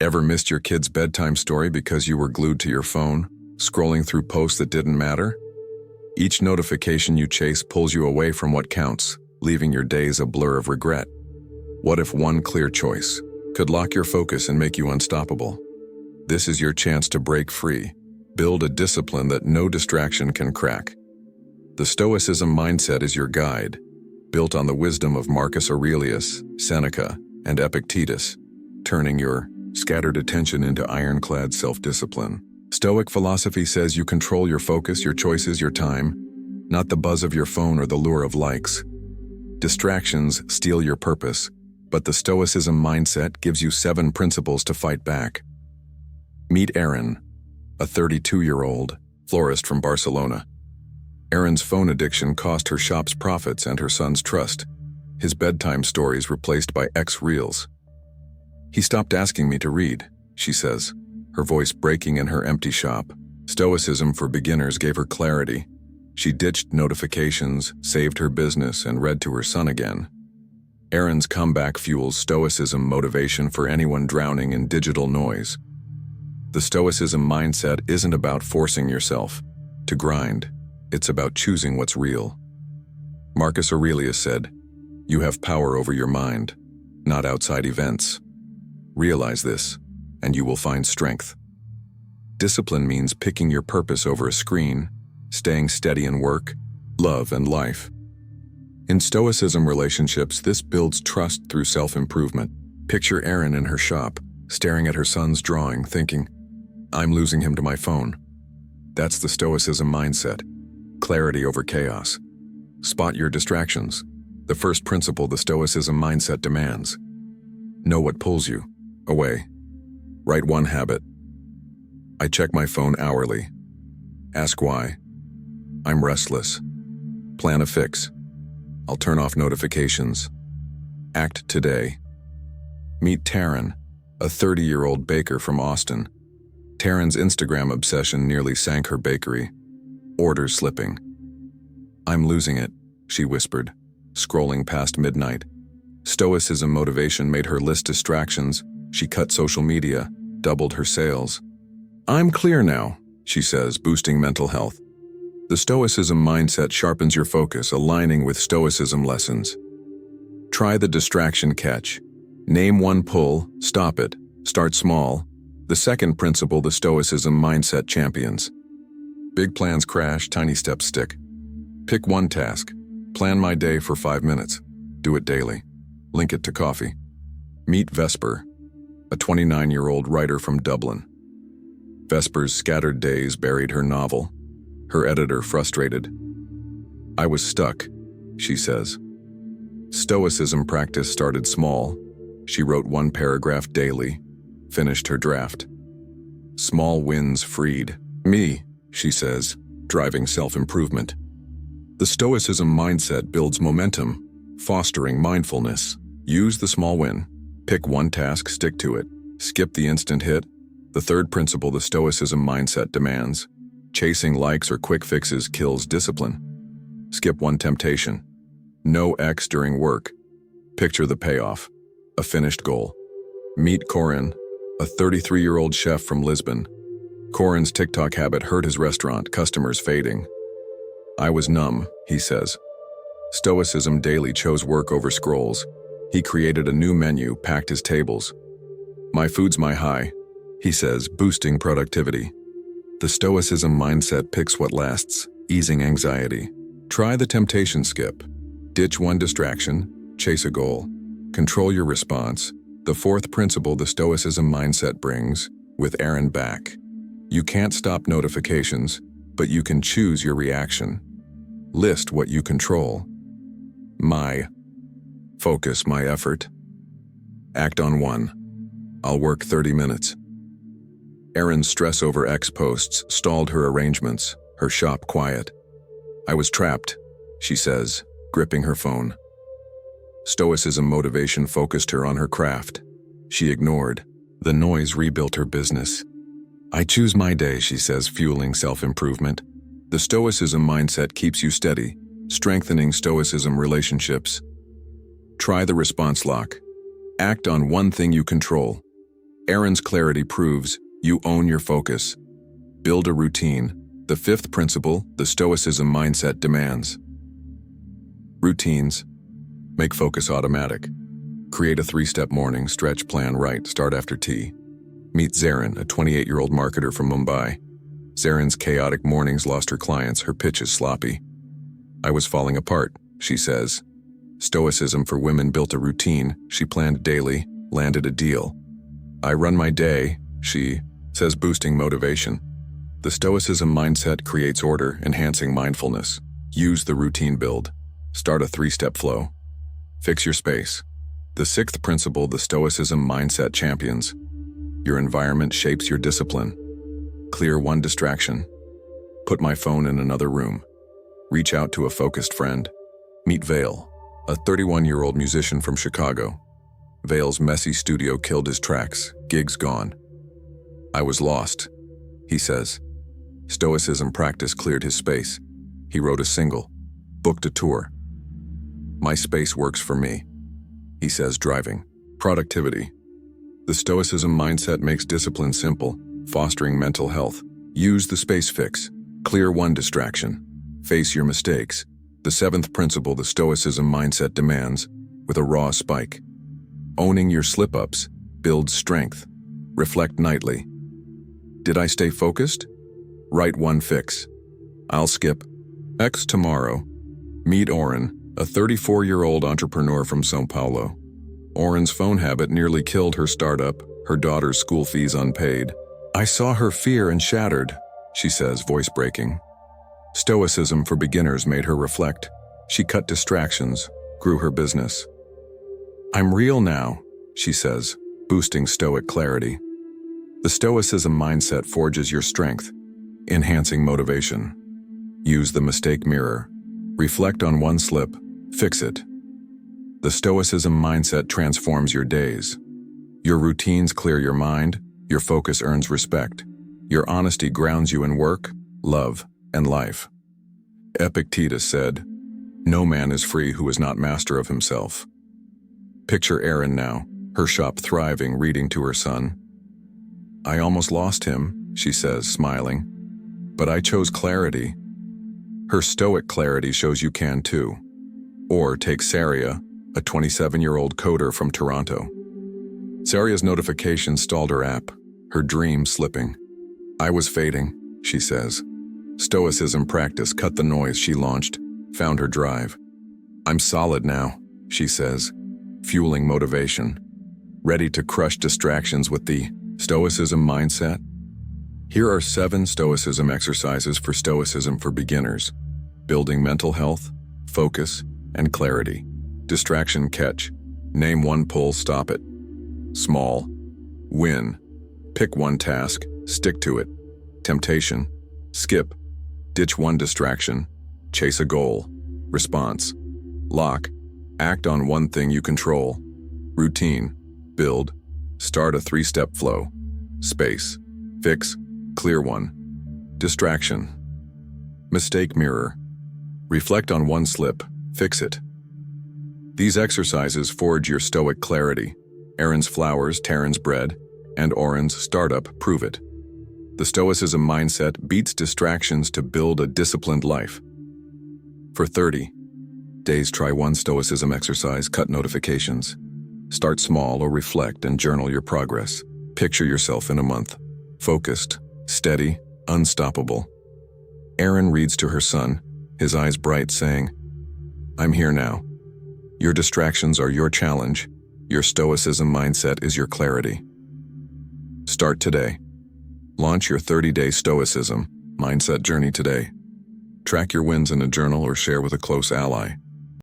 Ever missed your kid's bedtime story because you were glued to your phone, scrolling through posts that didn't matter? Each notification you chase pulls you away from what counts, leaving your days a blur of regret. What if one clear choice could lock your focus and make you unstoppable? This is your chance to break free. Build a discipline that no distraction can crack. The Stoicism mindset is your guide, built on the wisdom of Marcus Aurelius, Seneca, and Epictetus, turning your scattered attention into ironclad self-discipline. Stoic philosophy says you control your focus, your choices, your time, not the buzz of your phone or the lure of likes. Distractions steal your purpose, but the Stoicism mindset gives you 7 principles to fight back. Meet Aaron, a 32-year-old florist from Barcelona. Aaron's phone addiction cost her shop's profits and her son's trust. His bedtime stories replaced by X reels. "He stopped asking me to read," she says, her voice breaking in her empty shop. Stoicism for beginners gave her clarity. She ditched notifications, saved her business, and read to her son again. Aaron's comeback fuels Stoicism motivation for anyone drowning in digital noise. The Stoicism mindset isn't about forcing yourself to grind. It's about choosing what's real. Marcus Aurelius said, "You have power over your mind, not outside events. Realize this, and you will find strength." Discipline means picking your purpose over a screen, staying steady in work, love, and life. In Stoicism relationships, this builds trust through self-improvement. Picture Erin in her shop, staring at her son's drawing, thinking, "I'm losing him to my phone." That's the Stoicism mindset. Clarity over chaos. Spot your distractions. The first principle the Stoicism mindset demands. Know what pulls you away. Write one habit. I check my phone hourly. Ask why. I'm restless. Plan a fix. I'll turn off notifications. Act today. Meet Taryn, a 30-year-old baker from Austin. Taryn's Instagram obsession nearly sank her bakery. Orders slipping. "I'm losing it," she whispered, scrolling past midnight. Stoicism motivation made her list distractions. She cut social media, doubled her sales. "I'm clear now," she says, boosting mental health. The Stoicism mindset sharpens your focus, aligning with Stoicism lessons. Try the distraction catch. Name one pull, stop it, start small. The second principle the Stoicism mindset champions. Big plans crash, tiny steps stick. Pick one task. Plan my day for 5 minutes. Do it daily. Link it to coffee. Meet Vesper, a 29-year-old writer from Dublin. Vesper's scattered days buried her novel. Her editor frustrated. "I was stuck," she says. Stoicism practice started small. She wrote 1 paragraph daily, finished her draft. Small wins freed me, she says, driving self-improvement. The Stoicism mindset builds momentum, fostering mindfulness. Use the small win. Pick one task, stick to it. Skip the instant hit. The third principle the Stoicism mindset demands. Chasing likes or quick fixes kills discipline. Skip one temptation. No X during work. Picture the payoff. A finished goal. Meet Corin, a 33-year-old chef from Lisbon. Corin's TikTok habit hurt his restaurant, customers fading. "I was numb," he says. Stoicism daily chose work over scrolls. He created a new menu, packed his tables. "My food's my high," he says, boosting productivity. The Stoicism mindset picks what lasts, easing anxiety. Try the temptation skip. Ditch one distraction, chase a goal. Control your response. The fourth principle the Stoicism mindset brings, with Aaron back. You can't stop notifications, but you can choose your reaction. List what you control. My focus, my effort. Act on 1. I'll work 30 minutes. Erin's stress over X posts stalled her arrangements, her shop quiet. "I was trapped," she says, gripping her phone. Stoicism motivation focused her on her craft. She ignored. The noise rebuilt her business. "I choose my day," she says, fueling self-improvement. The Stoicism mindset keeps you steady, strengthening Stoicism relationships. Try the response lock. Act on one thing you control. Aaron's clarity proves you own your focus. Build a routine. The fifth principle, the Stoicism mindset demands. Routines. Make focus automatic. Create a 3-step morning stretch plan right, start after tea. Meet Zarin, a 28-year-old marketer from Mumbai. Zarin's chaotic mornings lost her clients, her pitch is sloppy. I was falling apart, she says. Stoicism for women built a routine, she planned daily, landed a deal. I run my day, she says, boosting motivation. The Stoicism mindset creates order, enhancing mindfulness. Use the routine build. Start a 3-step flow. Fix your space. The sixth principle, the Stoicism mindset champions. Your environment shapes your discipline. Clear one distraction. Put my phone in another room. Reach out to a focused friend. Meet Vale, a 31-year-old musician from Chicago. Vale's messy studio killed his tracks, gigs gone. I was lost, he says. Stoicism practice cleared his space. He wrote a single, booked a tour. My space works for me, he says, driving. Productivity. The Stoicism mindset makes discipline simple, fostering mental health. Use the space fix. Clear one distraction. Face your mistakes. The seventh principle, the Stoicism mindset demands, with a raw spike. Owning your slip-ups builds strength. Reflect nightly. Did I stay focused? Write one fix. I'll skip X tomorrow. Meet Oren, a 34-year-old entrepreneur from São Paulo. Oren's phone habit nearly killed her startup, her daughter's school fees unpaid. I saw her fear and shattered, she says, voice breaking. Stoicism for beginners made her reflect. She cut distractions, grew her business. I'm real now, she says, boosting Stoic clarity. The Stoicism mindset forges your strength, enhancing motivation. Use the mistake mirror. Reflect on one slip, fix it. The Stoicism mindset transforms your days. Your routines clear your mind, your focus earns respect. Your honesty grounds you in work, love, and life. Epictetus said, "No man is free who is not master of himself." Picture Erin now, her shop thriving, reading to her son. I almost lost him, she says, smiling. But I chose clarity. Her Stoic clarity shows you can too. Or take Saria, a 27-year-old coder from Toronto. Saria's notification stalled her app, her dream slipping. I was fading, she says. Stoicism practice cut the noise. She launched, found her drive. I'm solid now, she says, fueling motivation. Ready to crush distractions with the Stoicism mindset? Here are 7 Stoicism exercises for Stoicism for beginners. Building mental health, focus, and clarity. Distraction catch. Name one pull, stop it. Small. Win. Pick one task, stick to it. Temptation. Skip. Ditch one distraction. Chase a goal. Response. Lock. Act on one thing you control. Routine. Build. Start a 3-step flow. Space. Fix. Clear one. Distraction. Mistake mirror. Reflect on one slip. Fix it. These exercises forge your Stoic clarity. Aaron's flowers, Taryn's bread, and Oren's startup prove it. The Stoicism mindset beats distractions to build a disciplined life. For 30 days, try one Stoicism exercise, cut notifications. Start small or reflect and journal your progress. Picture yourself in a month. Focused, steady, unstoppable. Aaron reads to her son, his eyes bright, saying, I'm here now. Your distractions are your challenge. Your Stoicism mindset is your clarity. Start today. Launch your 30-day Stoicism mindset journey today. Track your wins in a journal or share with a close ally.